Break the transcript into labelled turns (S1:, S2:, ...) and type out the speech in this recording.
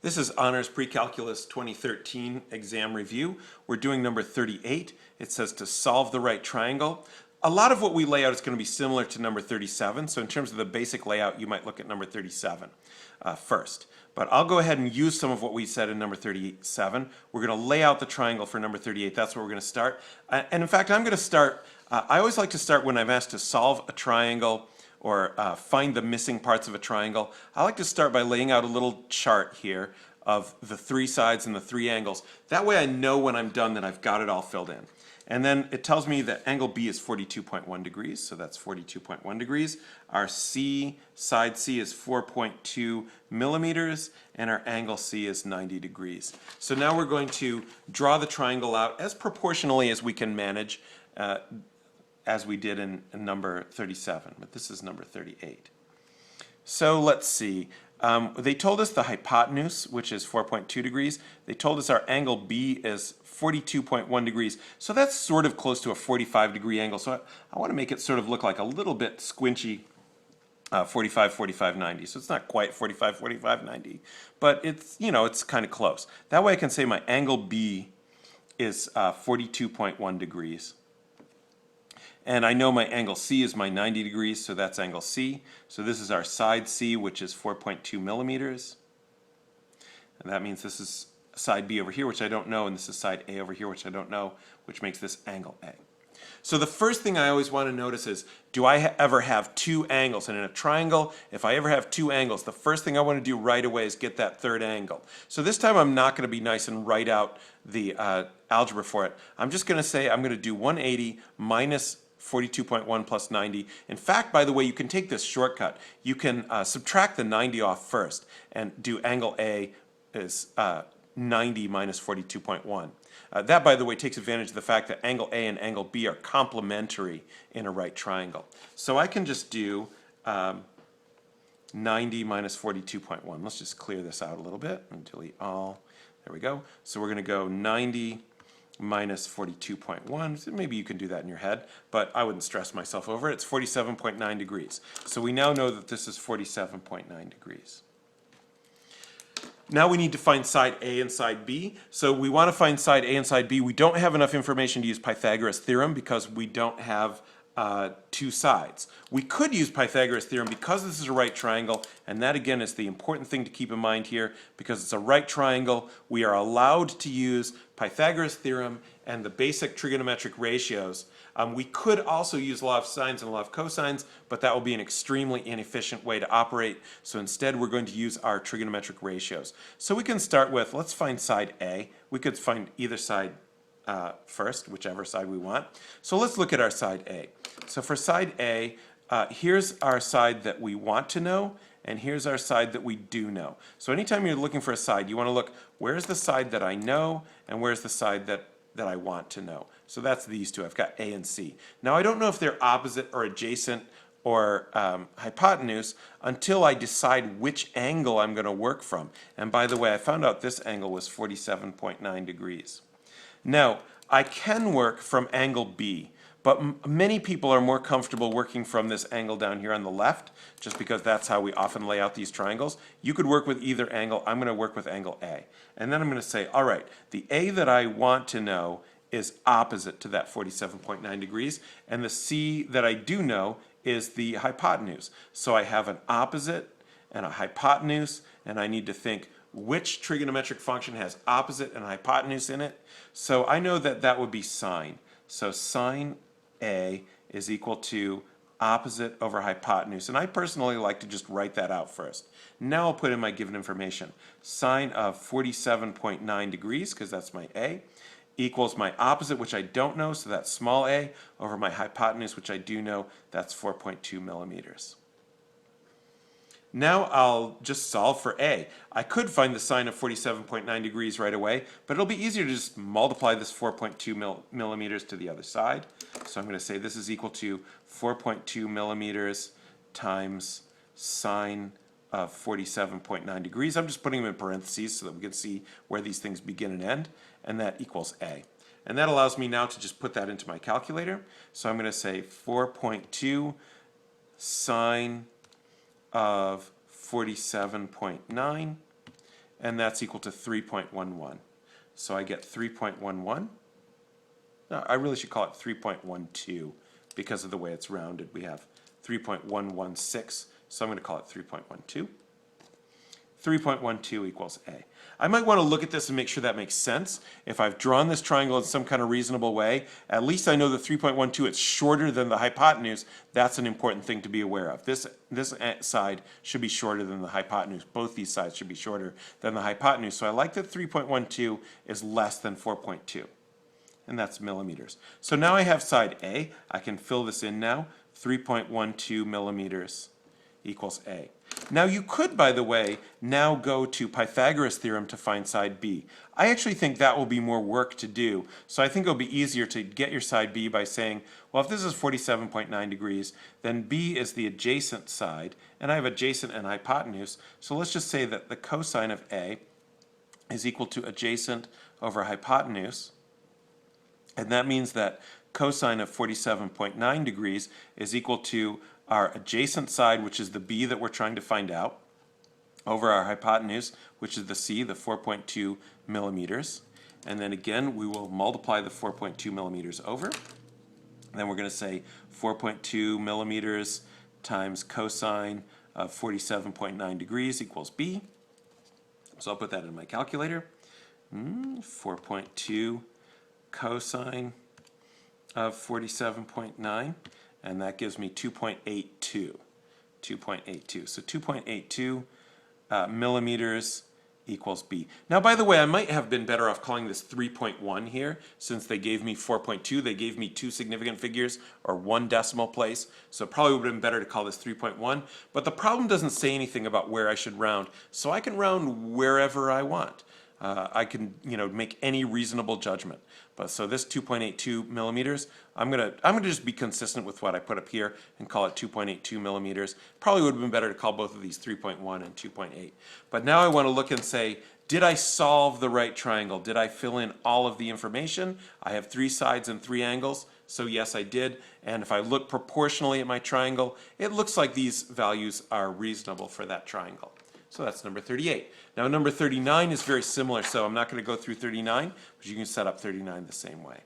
S1: This is Honors Pre-Calculus 2013 exam review. We're doing number 38. It says to solve the right triangle. A lot of what we lay out is going to be similar to number 37. So in terms of the basic layout, you might look at number 37 first. But I'll go ahead and use some of what we said in number 37. We're going to lay out the triangle for number 38. That's where we're going to start. And in fact, I'm going to start, I always like to start when I'm asked to solve a triangle or find the missing parts of a triangle. I like to start by laying out a little chart here of the three sides and the three angles. That way I know when I'm done that I've got it all filled in. And then it tells me that angle B is 42.1 degrees, so that's 42.1 degrees. Our side C is 4.2 millimeters, and our angle C is 90 degrees. So now we're going to draw the triangle out as proportionally as we can manage, as we did in number 37, but this is number 38. So let's see. They told us the hypotenuse, which is 4.2 degrees. They told us our angle B is 42.1 degrees. So that's sort of close to a 45-degree angle. So I want to make it sort of look like a little bit squinchy, 45, 45, 90. So it's not quite 45, 45, 90, but it's, you know, it's kind of close. That way I can say my angle B is 42.1 degrees. And I know my angle C is my 90 degrees, so that's angle C. So this is our side C, which is 4.2 millimeters. And that means this is side B over here, which I don't know, and this is side A over here, which I don't know, which makes this angle A. So the first thing I always want to notice is, do I ever have two angles? And in a triangle, if I ever have two angles, the first thing I want to do right away is get that third angle. So this time I'm not going to be nice and write out the algebra for it. I'm just going to say I'm going to do 180 minus 42.1 plus 90. In fact, by the way, you can take this shortcut. You can subtract the 90 off first and do angle A is 90 minus 42.1. That, by the way, takes advantage of the fact that angle A and angle B are complementary in a right triangle. So I can just do 90 minus 42.1. Let's just clear this out a little bit and delete all. There we go. So we're going to go 90 minus 42.1. So maybe you can do that in your head, but I wouldn't stress myself over it. It's 47.9 degrees. So we now know that this is 47.9 degrees. Now we need to find side A and side B. So we want to find side A and side B. We don't have enough information to use Pythagoras' theorem because we don't have two sides. We could use Pythagoras' theorem because this is a right triangle, and that again is the important thing to keep in mind here. Because it's a right triangle, we are allowed to use Pythagoras' theorem and the basic trigonometric ratios. We could also use law of sines and law of cosines, but that will be an extremely inefficient way to operate. So instead we're going to use our trigonometric ratios. So we can start with, let's find side A. We could find either side first, whichever side we want. So let's look at our side A. So for side A, here's our side that we want to know, and here's our side that we do know. So anytime you're looking for a side, you want to look, where's the side that I know, and where's the side that I want to know. So that's these two. I've got A and C. Now I don't know if they're opposite or adjacent or hypotenuse until I decide which angle I'm going to work from. And by the way, I found out this angle was 47.9 degrees. Now, I can work from angle B, but many people are more comfortable working from this angle down here on the left, just because that's how we often lay out these triangles. You could work with either angle. I'm going to work with angle A. And then I'm going to say, all right, the A that I want to know is opposite to that 47.9 degrees, and the C that I do know is the hypotenuse. So I have an opposite and a hypotenuse, and I need to think, which trigonometric function has opposite and hypotenuse in it? So I know that that would be sine. So sine A is equal to opposite over hypotenuse. And I personally like to just write that out first. Now I'll put in my given information. Sine of 47.9 degrees, because that's my A, equals my opposite, which I don't know, so that's small a, over my hypotenuse, which I do know, that's 4.2 millimeters. Now I'll just solve for A. I could find the sine of 47.9 degrees right away, but it'll be easier to just multiply this 4.2 millimeters to the other side. So I'm going to say this is equal to 4.2 millimeters times sine of 47.9 degrees. I'm just putting them in parentheses so that we can see where these things begin and end, and that equals A. And that allows me now to just put that into my calculator. So I'm going to say 4.2 sine of 47.9, and that's equal to 3.11. So I get 3.11. No, I really should call it 3.12 because of the way it's rounded. We have 3.116, so I'm going to call it 3.12. 3.12 equals A. I might want to look at this and make sure that makes sense. If I've drawn this triangle in some kind of reasonable way, at least I know that 3.12, it's shorter than the hypotenuse. That's an important thing to be aware of. This side should be shorter than the hypotenuse. Both these sides should be shorter than the hypotenuse. So I like that 3.12 is less than 4.2. And that's millimeters. So now I have side A. I can fill this in now. 3.12 millimeters equals A. Now you could, by the way, now go to Pythagoras' theorem to find side B. I actually think that will be more work to do, so I think it'll be easier to get your side B by saying, well, if this is 47.9 degrees, then B is the adjacent side, and I have adjacent and hypotenuse, so let's just say that the cosine of A is equal to adjacent over hypotenuse, and that means that cosine of 47.9 degrees is equal to our adjacent side, which is the B that we're trying to find out, over our hypotenuse, which is the C, the 4.2 millimeters. And then again, we will multiply the 4.2 millimeters over. And then we're going to say 4.2 millimeters times cosine of 47.9 degrees equals B. So I'll put that in my calculator. 4.2 cosine of 47.9, and that gives me 2.82. 2.82. So 2.82 millimeters equals B. Now, by the way, I might have been better off calling this 3.1 here, since they gave me 4.2. They gave me two significant figures, or one decimal place, so it probably would have been better to call this 3.1. But the problem doesn't say anything about where I should round, so I can round wherever I want. I can, make any reasonable judgment. But so this 2.82 millimeters, I'm gonna just be consistent with what I put up here and call it 2.82 millimeters. Probably would have been better to call both of these 3.1 and 2.8. But now I want to look and say, did I solve the right triangle? Did I fill in all of the information? I have three sides and three angles, so yes, I did. And if I look proportionally at my triangle, it looks like these values are reasonable for that triangle. So that's number 38. Now number 39 is very similar, so I'm not going to go through 39, but you can set up 39 the same way.